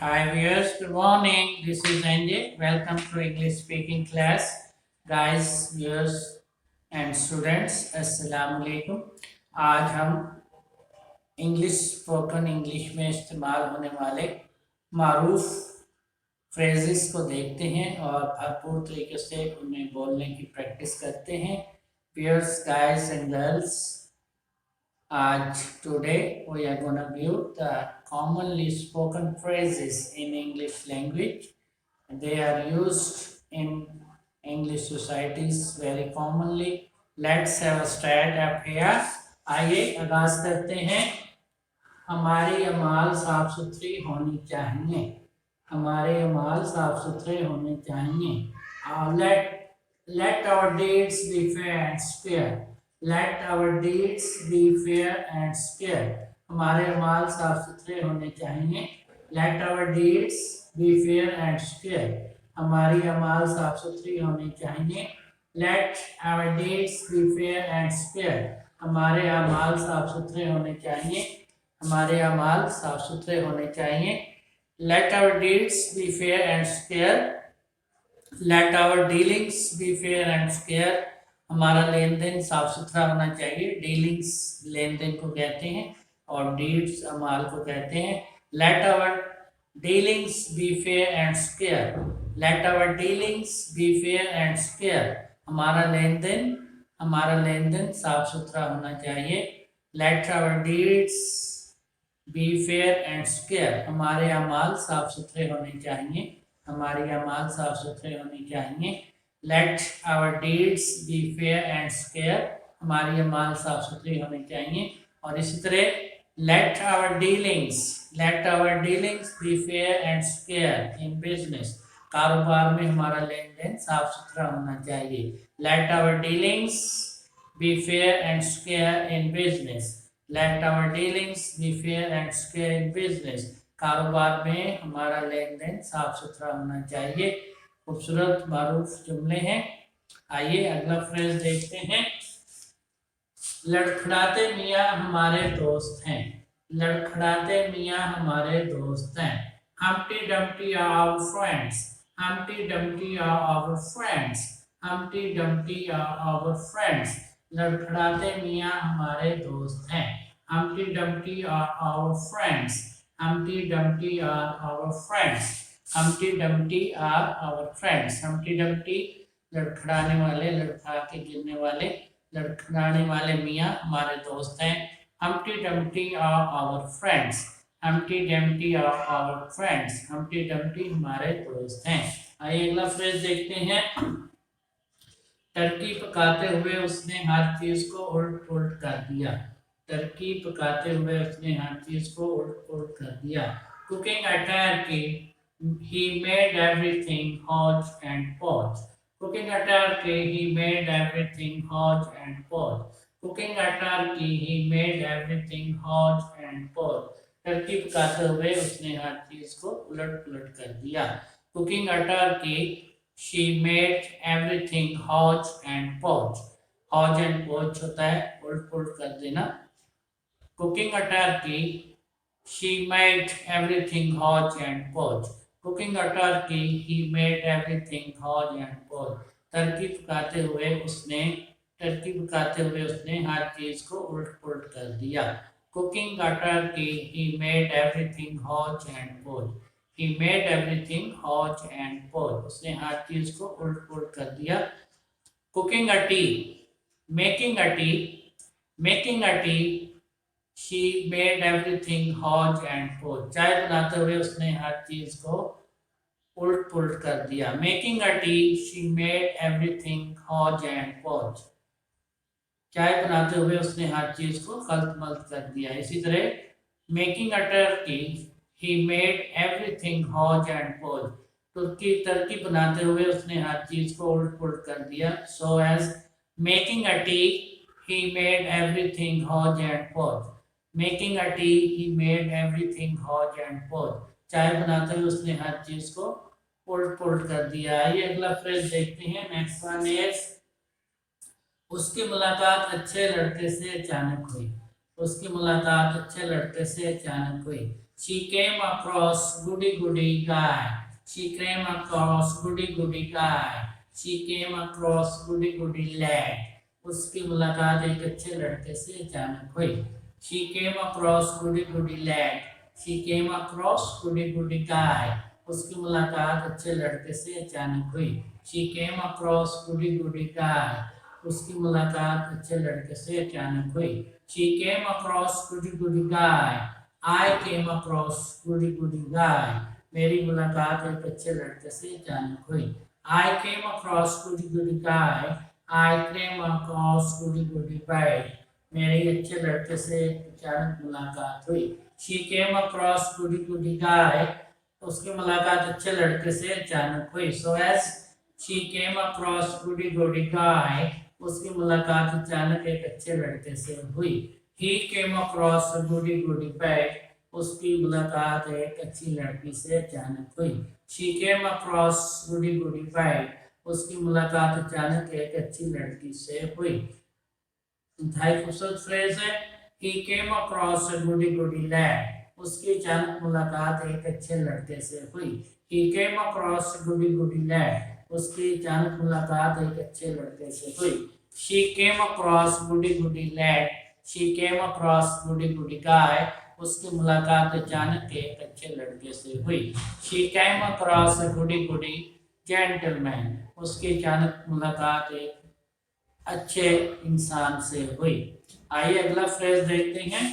Hi viewers, good morning. This is Anjay. Welcome to English speaking class. Guys, viewers and students, अस्सलाम वालेकुम। आज हम English spoken English में इस्तेमाल होने वाले मारूफ फ्रेजेस को देखते हैं और भरपूर तरीके से उन्हें बोलने की प्रैक्टिस करते हैं। Viewers, guys and girls, today we are going to view the commonly spoken phrases in English language. They are used in English societies very commonly. Let's have a start up here. आइए आगाज करते हैं। हमारी अमाल साफ सुथरी होनी चाहिए। हमारे अमाल साफ सुथरे होने चाहिए। Let our deeds be fair and square. Let our deeds be fair and square. हमारे अमाल साफ सुथरे होने चाहिए। Let our deeds be fair and square. हमारी अमाल साफ सुथरी होनी चाहिए। Let our deeds be fair and square. हमारे अमाल साफ सुथरे होने चाहिए। हमारे अमाल साफ सुथरे होने चाहिए। Let our deeds be fair and square. Let our dealings be fair and square. हमारा लेन देन साफ सुथरा होना चाहिए। डीलिंग्स लेन देन को कहते हैं और डीड्स अमाल को कहते हैं। Let our dealings be fair and square. Let our dealings be fair and square. हमारा लेन देन साफ सुथरा होना चाहिए। Let our deeds be fair and square. हमारे अमाल साफ सुथरे होने चाहिए। हमारी अमाल साफ सुथरे होने चाहिए। Let our deeds be fair and square. हमारी अमाल साफ सुथरी होनी चाहिए। और इसी तरह let our dealings be fair and square in business. कारोबार में हमारा लेन देन साफ सुथरा होना चाहिए। Let our dealings be fair and square in business. Let our dealings be fair and square in business. कारोबार में हमारा लेन देन साफ सुथरा होना चाहिए। खूबसूरत मारूफ जुमले हैं। आइए अगला फ्रेज देखते हैं। लड़खड़ाते मियाँ हमारे दोस्त हैं। लड़खड़ाते मियाँ हमारे दोस्त हैं। Humpty Dumpty are our friends. Humpty Dumpty are our friends. Humpty Dumpty are our friends. लड़खड़ाते मियाँ हमारे दोस्त हैं। Humpty Dumpty are our friends. Humpty Dumpty are our friends. Humpty Dumpty are our friends. Humpty Dumpty लड़खड़ाने वाले, लड़खड़ा के गिरने वाले, लड़खड़ाने वाले मियाँ हमारे दोस्त हैं। Humpty Dumpty are our friends. Humpty Dumpty are our friends. Humpty Dumpty हमारे दोस्त हैं। आइए अगला फ्रेज देखते हैं। टर्की पकाते हुए उसने हर चीज को उल्ट पुल्ट कर दिया। टर्की पकाते हुए उसने हर चीज को उल्ट पुल्ट कर दिया। Cooking a turkey, he made everything hodge and podge. Cooking a turkey, he made everything hodge and podge. Cooking a turkey, he made everything hodge and podge. Turkey पकाते हुए उसने हर चीज को उलट पुलट कर दिया। Cooking a turkey, she made everything hodge and podge. Hodge and podge होता है उल्ट पुलट कर देना। Cooking a turkey, she made everything hodge and podge. Cooking a turkey, he made everything hodge and podge. Turkey पकाते हुए उसने हर चीज को उल्ट पुलट कर दिया। Cooking a turkey, he made everything hodge and podge. He made everything hodge and podge. उसने हर चीज को उल्ट पुलट कर दिया। Cooking a tea, making a tea, she made everything hodge and podge. चाय बनाते हुए उसने हर चीज को उल्ट पुलट कर दिया। Making a tea, she made everything hodge and podge. चाय बनाते हुए उसने हर चीज को खल्त मल्त कर दिया। इसी तरह making a Turkey, he made everything hodge and podge. Turkey बनाते हुए उसने हर चीज को उल्ट पुलट कर दिया। So as making a tea, he made everything hodge and podge. Making a tea, he made everything hodge and podge. चाय बनाते हुए उसने हर चीज को उल्ट पुलट कर दिया। आइए अगला फ्रेज देखते हैं। नेक्स्ट वन इज उसकी मुलाकात अच्छे लड़के से अचानक हुई। उसकी मुलाकात अच्छे लड़के से अचानक हुई। She came across goody goody guy. She came across goody goody guy. She came across goody goody lad. उसकी मुलाकात एक अच्छे लड़के से अचानक हुई. She came across goody goody lad. She came across goody goody guy. उसकी मुलाकात अच्छे लड़के से अचानक हुई. She came across goody goody guy. उसकी मुलाकात अच्छे लड़के से अचानक हुई. She came across goody goody guy. I came across goody goody guy. मेरी मुलाकात एक अच्छे लड़के से अचानक हुई. I came across goody goody guy. I came across goody goody guy. मेरी अच्छे लड़के से अचानक मुलाकात हुई. She came across goody goody guy. उसकी मुलाकात अच्छे लड़के से अचानक हुई. So as she came across goody goody guy. उसकी मुलाकात अचानक एक अच्छे लड़के से हुई. He came across a goody goody bag. उसकी मुलाकात एक अच्छी लड़की से अचानक हुई. She came across goody goody bag. उसकी मुलाकात अचानक एक अच्छी लड़की से हुई. इंतहाई खूबसूरत फ्रेज है. He came across a goody goody lad. उसकी अचानक मुलाकात एक अच्छे लड़के से हुई. He came across a goody goody lad. उसकी अचानक मुलाकात एक अच्छे लड़के से हुई. She came across goody goody lad. She came across goody goody guy. उसकी मुलाकात अचानक एक अच्छे लड़के से हुई. She came across a goody goody gentleman. उसकी अचानक मुलाकात एक अच्छे इंसान से हुई. आइए अगला फ्रेज देखते हैं.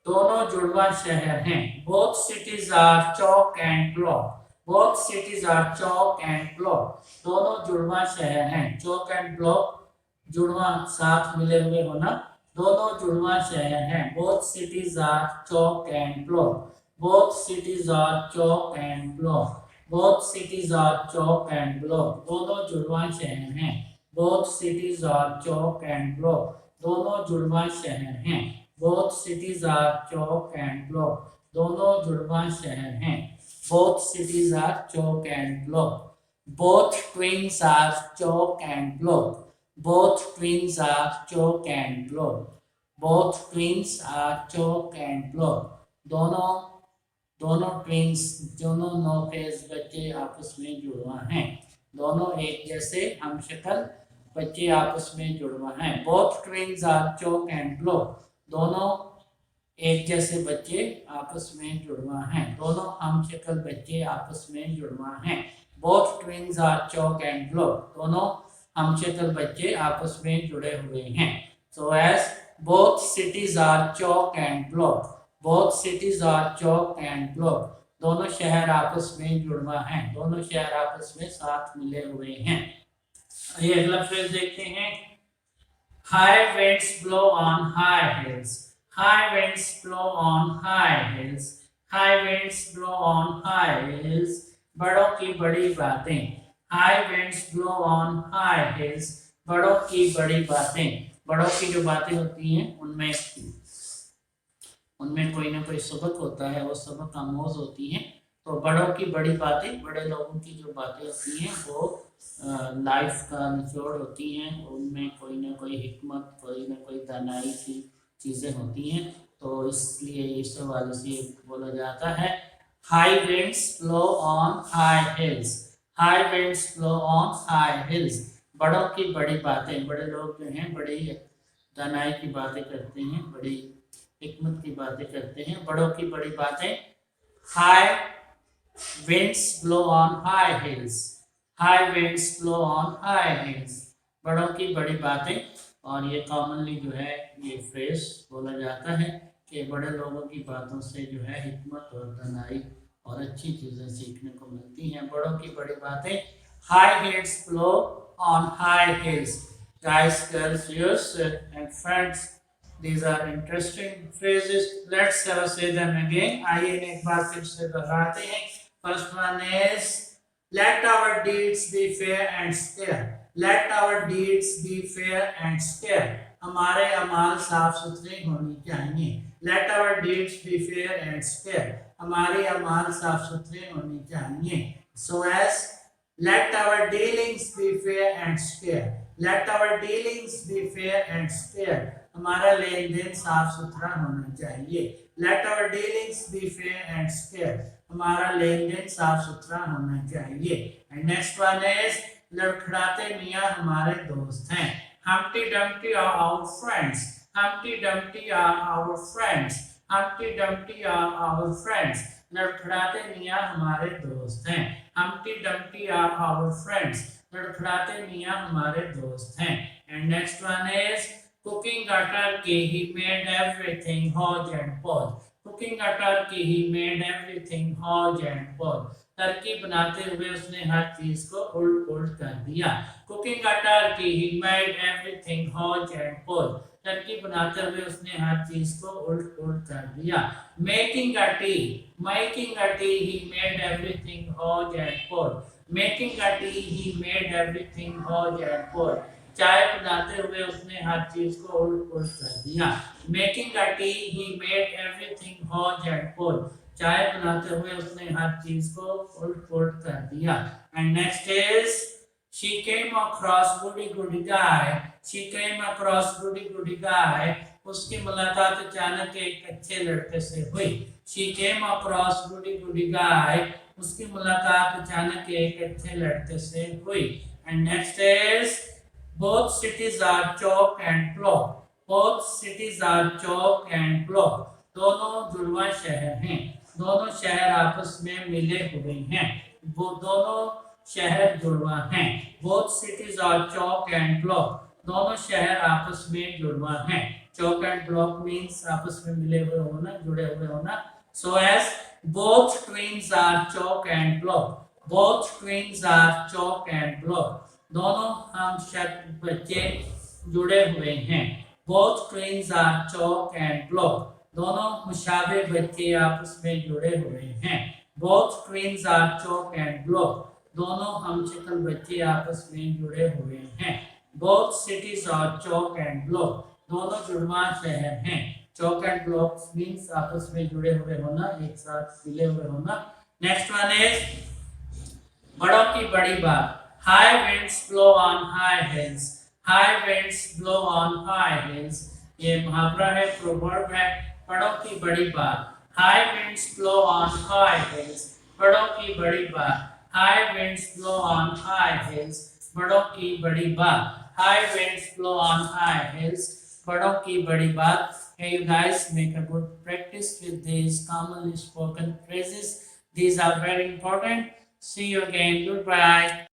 दोनों जुड़वा शहर हैं. Both cities are chalk and block. Both cities are chalk and block. दोनों जुड़वा शहर हैं. Chalk and block जुड़वा साथ मिले हुए होना. दोनों जुड़वा शहर हैं. Both cities are chalk and block. Both cities are chalk and block. Both cities are chalk and block. दोनों जुड़वा शहर हैं. Both cities are chalk and block. दोनों जुड़वा शहर हैं. Both cities are chalk and block. दोनों जुड़वा शहर हैं. Both cities are chalk and block. Both twins are chalk and block. Both twins are chalk and block. Both twins are chalk and block. दोनों twins, दोनों नौफेज बच्चे आपस में जुड़वा हैं. दोनों एक जैसे हमशक्ल बच्चे आपस में जुड़वा हैं. Both twins are chalk and block. दोनों एक जैसे बच्चे आपस में जुड़वा हैं. दोनों हमशक्ल बच्चे आपस में जुड़वा हैं. Both twins are chalk and block. दोनों हमशक्ल बच्चे आपस में जुड़े हुए हैं. So as both cities are chalk and block. Both cities are chalk and block. दोनों शहर आपस में जुड़वा हैं. दोनों शहर आपस में साथ मिले हुए हैं. ये अगला फ्रेज देखते हैं. High winds blow on high hills. High winds blow on high hills. High winds blow on high hills. बड़ों की बड़ी बातें. High winds blow on high hills. बड़ों की बड़ी बातें. बड़ों की जो बातें होती हैं उनमें कोई ना कोई सबक होता है. वो सबक आमोज होती हैं. तो बड़ों की बड़ी बातें, बड़े लोगों की जो बातें होती हैं वो लाइफ का निचोड़ होती हैं. उनमें कोई ना कोई हिकमत, कोई ना कोई दानाई की चीज़ें होती हैं. तो इसलिए इस हवाले से बोला जाता है high winds blow on high heels. High winds blow on high heels. बड़ों की बड़ी बातें. बड़े लोग जो हैं बड़ी दानाई की बातें करते हैं, बड़ी हिकमत की बातें करते हैं. बड़ों की बड़ी बातें. High winds blow on high hills. High winds blow on high hills. बड़ों की बड़ी बातें. और ये कॉमनली जो है ये फ्रेज बोला जाता है कि बड़े लोगों की बातों से जो है हिकमत और दानाई और अच्छी चीज़ें सीखने को मिलती हैं. बड़ों की बड़ी बातें. High winds blow on high hills. Guys, girls, viewers and friends, these are interesting phrases. Let's say them again. आइए इन्हें एक बार फिर से दोहराते हैं. First one is let our deeds be fair and square. Let our deeds be fair and square. हमारे अमाल साफ सुथरे होने चाहिए. Let our deeds be fair and square. हमारे अमाल साफ सुथरे होने चाहिए. So as let our dealings be fair and square. Let our dealings be fair and square. हमारा लेन देन साफ सुथरा होना चाहिए। Let our dealings be fair and square, हमारा लेन देन साफ सुथरा होना चाहिए। एंड नेक्स्ट वन इज लड़खड़ाते मियाँ हमारे दोस्त हैं। Humpty Dumpty are our friends. Humpty Dumpty are our friends. Humpty Dumpty are our friends. लड़खड़ाते मियाँ हमारे दोस्त हैं। Humpty Dumpty are our friends. लड़खड़ाते मियाँ हमारे दोस्त हैं। And next one is cooking a turkey. He made everything hodge and podge. Cooking a turkey. He made everything hodge and podge. Turkey बनाते हुए उसने हर चीज को उल्ट पुल्ट कर दिया। Cooking a turkey he made everything hodge and podge, turkey बनाते हुए उसने हर चीज को उल्ट पुल्ट कर दिया। Making a tea, making a tea he made everything hodge and podge, making a tea he made everything hodge and podge, चाय बनाते हुए उसने हर चीज को उल्ट पुल्ट कर दिया। Making a tea he made everything hodge and podge, चाय बनाते हुए उसने हर चीज को उल्ट पुल्ट कर दिया। And next is she came across goody goody guy, she came across goody goody guy, उसकी मुलाकात अचानक एक अच्छे लड़के से हुई। she came across goody goody guy, उसकी मुलाकात अचानक एक अच्छे लड़के से हुई। And next is both cities are chalk and block, both cities are chalk and block, दोनों जुड़वा शहर हैं, दोनों शहर आपस में मिले हुए हैं, वो दोनों शहर जुड़वा हैं। Both cities are chock and block, दोनों शहर आपस में जुड़वा हैं। चौक एंड ब्लॉक मींस आपस में मिले हुए होना, जुड़े हुए होना। So as both twins are chock and block, both twins are chock and block, दोनों हम बच्चे जुड़े हुए हैं। Both twins are chock and block, दोनों मुशाबे बच्चे आपस में जुड़े हुए हैं। Both twins are chock and block, दोनों हम शक्ल बच्चे आपस में जुड़े हुए हैं। Both cities are chock and block, दोनों जुड़वा शहर हैं। चौक एंड ब्लॉक मींस आपस में जुड़े हुए होना, एक साथ मिले हुए होना। नेक्स्ट वन इज बड़ों की बड़ी बात। High winds blow on high heels, high winds blow on high heels, ये मुहावरा है, प्रोवर्ब है। बड़ों की बड़ी बात, high winds blow on high heels, बड़ों की बड़ी बात। High winds blow on high heels, बड़ों की बड़ी बात। High winds blow on high heels, बड़ों की बड़ी बात। Hey, you guys, make a good practice with these commonly spoken phrases. These are very important. See you again. Goodbye.